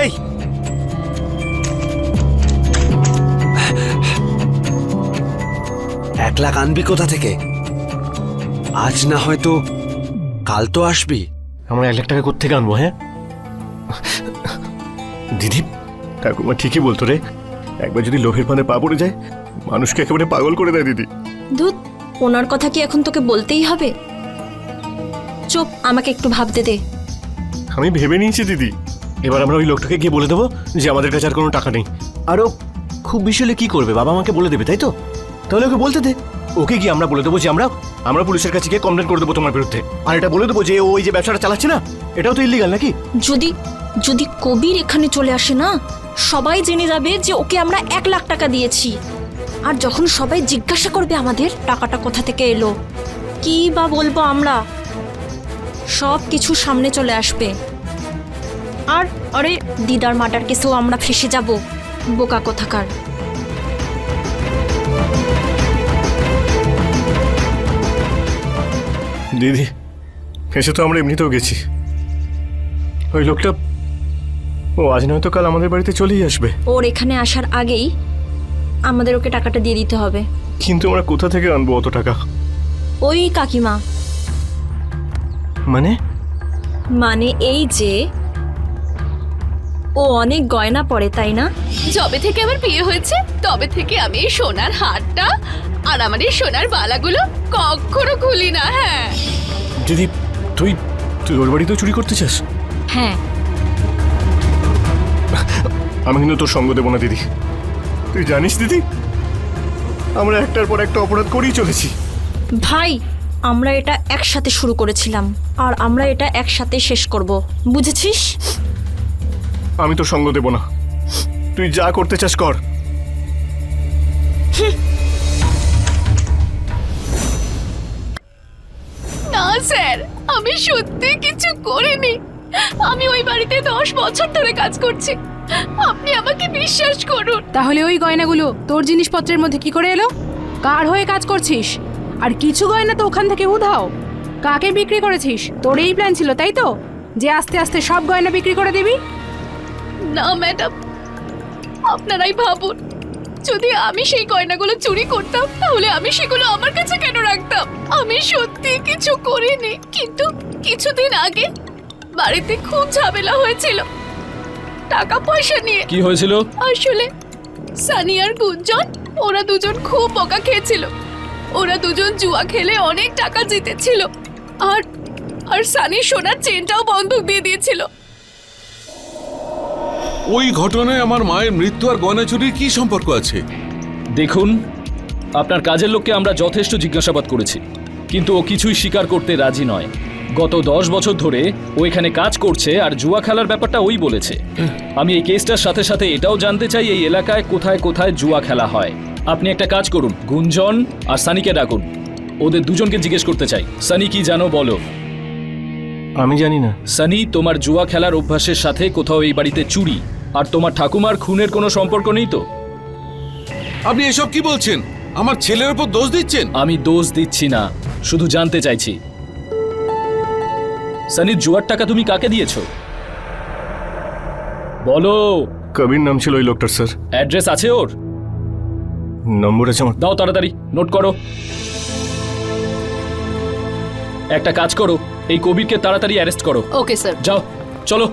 এই 1 লাখ আনবি কোথা থেকে? আজ না হয়তো কাল তো আসবি। আমরা 1 লাখ টাকা কোত্থেকে আনবো? হ্যাঁ দিদি, ঠাকুমা ঠিকই বলতো রে। একবার যদি লোভের পানে পা পড়ে যায়, মানুষকে একেবারে পাগল করে দেয় দিদি। দুধ, ওনার কথা কি এখন তোকে বলতেই হবে? চুপ, আমাকে একটু ভাবতে দে। আমি ভেবে নিয়েছি দিদি। এবার আমরা ওই লোকটাকে গিয়ে বলে দেবো যে আমাদের কাছে আর কোনো টাকা নেই। আরও খুব বেশি হলে কি করবে? বাবা আমাকে বলে দেবে, তাই তো? তাহলে ওকে বলতে দে। ওকে গিয়ে আমরা বলে দেবো যে আমরা পুলিশের কাছে গিয়ে কমপ্লেন করে দেবো তোমার বিরুদ্ধে। আর এটা বলে দেবো যে ওই যে ব্যবসাটা চালাচ্ছে না, এটাও তো ইল্লিগাল নাকি? যদি কবির এখানে চলে আসে না, সবাই জেনে যাবে যে ওকে আমরা 1 লাখ টাকা দিয়েছি। আর যখন সবাই জিজ্ঞাসা করবে আমাদের টাকাটা কোথা থেকে এলো, কি বা বলবো আমরা? সব কিছু সামনে চলে আসবে। আর আরে দিদার মার্ডার কেসেও আমরা ফেসে যাব। বোকা কোথাকার। দিদি, এসে তো আমরা এমনিতেও গেছি। ওই লোকটা ও আজ নয়তো কাল আমাদের বাড়িতে চলেই আসবে। ওর এখানে আসার আগেই আমাদের ওকে টাকাটা দিয়ে দিতে হবে। কিন্তু আমরা কোথা থেকে আনবো অত টাকা? ওই কাকিমা। মানে এই যে ও অনেক গয়না পরে, তাই না? যবে থেকে আমার বিয়ে হয়েছে তবে থেকে আমি এই সোনার হারটা আর আমার এই সোনার বালাগুলো কখনো খুলি না। হ্যাঁ দিদি, তুই ওর বাড়িতেও চুরি করতে চাস? হ্যাঁ। আমি কিন্তু তোর সঙ্গ দেবো না দিদি। তুই জানিস দিদি, আমরা একটার পর একটা অপরাধ করেই চলেছি। ভাই, আমরা এটা একসাথে শুরু করেছিলাম আর আমরা এটা একসাথে শেষ করব, বুঝেছিস? আমি তোর সঙ্গ দেব না। তুই যা করতে চাস কর। না স্যার, আমি সত্যি কিছু করিনি। আমি ওই বাড়িতে 10 বছর ধরে কাজ করছি। আপনি আমাকে বিশ্বাস করুন। তাহলে ওই গয়নাগুলো তোর জিনিসপত্রের মধ্যে কি করে এলো? কার হয়ে কাজ করছিস? আর কিছু গয়না তো ওখান থেকে উধাও। কাকে বিক্রি করেছিস? তোর এই প্ল্যান ছিল, তাই তো, যে আস্তে আস্তে সব গয়না বিক্রি করে দিবি? না ম্যাডাম, আপনারাই ভাবুন। যদি আমি সেই গয়নাগুলো চুরি করতাম তাহলে আমি সেগুলো আমার কাছে কেন রাখতাম? আমি সত্যি কিছু করিনি, কিন্তু কিছুদিন আগে বাড়িতে খুব ঝামেলা হয়েছিল টাকা পয়সা নিয়ে। কি হয়েছিল? আসলে সানি আর গুঞ্জন ওরা দুজন খুব বকা খেয়েছিল। ওরা দুজন জুয়া খেলে অনেক টাকা জিতেছিল, আর আর সানি সোনার চেনটাও বন্ধক দিয়ে দিয়েছিল। ওই ঘটনায় আমার মায়ের মৃত্যু আর গয়না চুরির কি সম্পর্ক আছে? দেখুন, আপনার কাজের লোককে আমরা যথেষ্ট জিজ্ঞাসাবাদ করেছি, কিন্তু ও কিছুই স্বীকার করতে রাজি নয়। গত 10 বছর ধরে ও এখানে কাজ করছে আর জুয়া খেলার ব্যাপারটা ওই বলেছে। আমি এই কেসটার সাথে সাথে এটাও জানতে চাই এই এলাকায় কোথায় কোথায় জুয়া খেলা হয়। আপনি একটা কাজ করুন, গুঞ্জন আর সানিকে ডাকুন, ওদের দুজনকে জিজ্ঞেস করতে চাই। সানি, কি জানো বলো? আমি জানি না। সানি, তোমার জুয়া খেলার অভ্যাসের সাথে কোথাও এই বাড়িতে চুরি আর তোমার ঠাকুমার খুনের কোনো সম্পর্ক নেই তো? আপনি এসব কি বলছেন? আমার ছেলের উপর দোষ দিচ্ছেন? আমি দোষ দিচ্ছি না, শুধু জানতে চাইছি সানির জুয়ার টাকা তুমি কাকে দিয়েছো? বলো। কবির নাম ছিল ওই লোকটার, স্যার। অ্যাড্রেস আছে ওর? নম্বর আছে আমার। দাও তাড়াতাড়ি, নোট করো। একটা কাজ করো, এই কবিরকে তাড়াতাড়ি অ্যারেস্ট করো। Okay sir. যাও, চলো।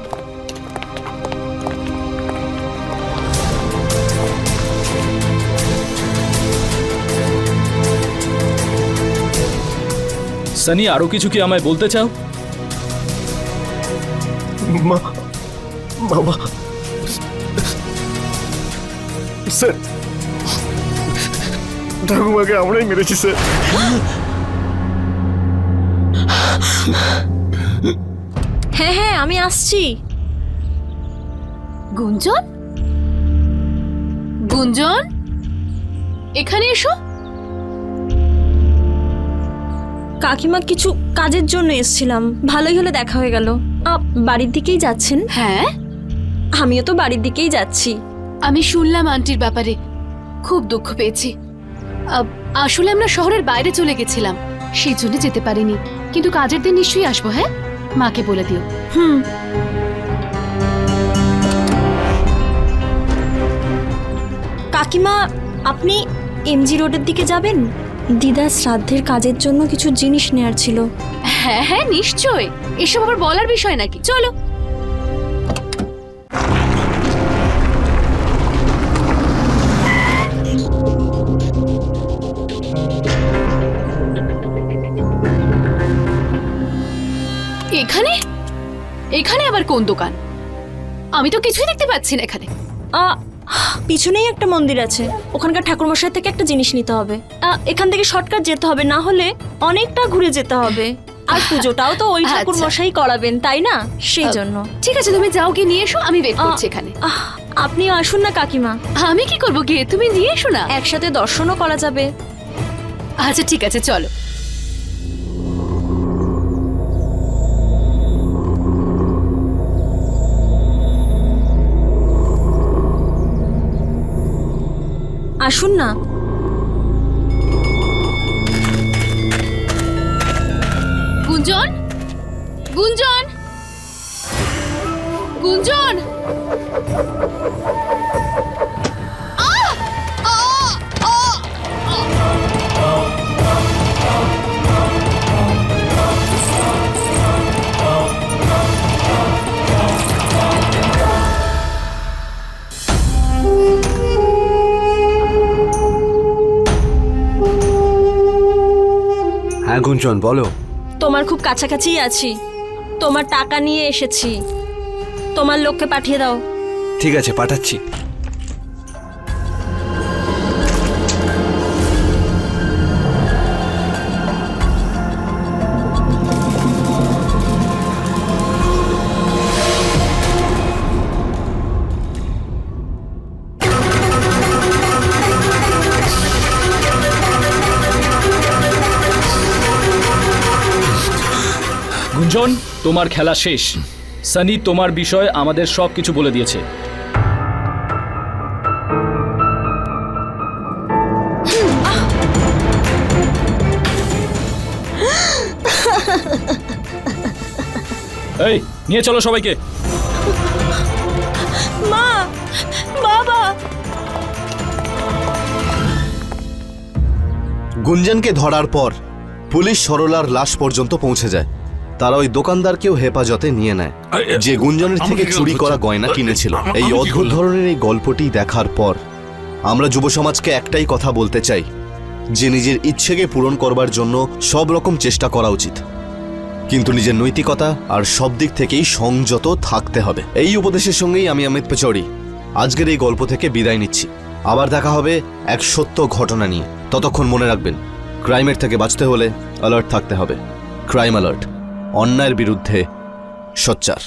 সানি, আরো কিছু কি আমায় বলতে চাও? মা, বাবা, স্যার, ঠাকুমাকে আমরাই মেরেছি, স্যার। হ্যাঁ হ্যাঁ, আমি আসছি। গুঞ্জন, গুঞ্জন, এখানে এসো। কাকিমা, কিছু কাজের জন্য এসেছিলাম, ভালোই হলো দেখা হয়ে গেল। বাড়ির দিকেই যাচ্ছেন? হ্যাঁ, আমিও তো বাড়ির দিকেই যাচ্ছি। আমি শুনলাম আন্টির ব্যাপারে, খুব দুঃখ পেয়েছি। আসলে আমরা শহরের বাইরে চলে গেছিলাম, সেই জন্য যেতে পারিনি, কিন্তু কাজের দিন নিশ্চয়ই আসবো। হ্যাঁ, মাকে বলে দিও। হুম। কাকিমা, আপনি এমজি রোডের দিকে যাবেন? দিদার শ্রাদ্ধের কাজের জন্য কিছু জিনিস নেয়ার ছিল। হ্যাঁ হ্যাঁ, নিশ্চয়। এসব আবার বলার বিষয় নাকি? চলো। এখানে এখানে আবার কোন দোকান? আমি তো কিছুই দেখতে পাচ্ছি না এখানে। পিছনেই একটা মন্দির আছে, ওখানকার ঠাকুরমশাই থেকে একটা জিনিস নিতে হবে। এখান থেকে শর্টকাট যেতে হবে, না হলে অনেকটা ঘুরে যেতে হবে। আর পুজোটাও তো ওই ঠাকুরমশাই করাবেন, তাই না? সেই জন্য। ঠিক আছে, তুমি যাও, গিয়ে নিয়ে এসো, আমি ওয়েট করছি এখানে। আপনি আসুন না কাকিমা। আমি কি করবো গিয়ে? তুমি নিয়ে এসো না, একসাথে দর্শনও করা যাবে। আচ্ছা ঠিক আছে, চলো। আসুন না। গুঞ্জন, গুঞ্জন, গুঞ্জন। হ্যাঁ গুঞ্জন, বলো। তোমার খুব কাছাকাছি আছি, তোমার টাকা নিয়ে এসেছি, তোমার লোককে পাঠিয়ে দাও। ঠিক আছে, পাঠাচ্ছি। গুঞ্জন, তোমার খেলা শেষ। সানি তোমার বিষয়ে আমাদের সব কিছু বলে দিয়েছে। এই, নিয়ে চলো সবাইকে। মা, বাবা, গুঞ্জনকে ধরার পর পুলিশ সরলার লাশ পর্যন্ত পৌঁছে যায়। তারা ওই দোকানদারকেও হেফাজতে নিয়ে নেয়, যে গুঞ্জনের থেকে চুরি করা গয়না কিনেছিল। এই অদ্ভুত ধরনের এই গল্পটি দেখার পর আমরা যুব সমাজকে একটাই কথা বলতে চাই, যে নিজের ইচ্ছেকে পূরণ করবার জন্য সব রকম চেষ্টা করা উচিত, কিন্তু নিজের নৈতিকতা আর সব দিক থেকেই সংযত থাকতে হবে। এই উপদেশের সঙ্গেই আমি অমিত পেচৌরি আজকের এই গল্প থেকে বিদায় নিচ্ছি। আবার দেখা হবে এক সত্য ঘটনা নিয়ে। ততক্ষণ মনে রাখবেন, ক্রাইমের থেকে বাঁচতে হলে অ্যালার্ট থাকতে হবে। ক্রাইম অ্যালার্ট, অন্যায়ের বিরুদ্ধে সোচ্চার।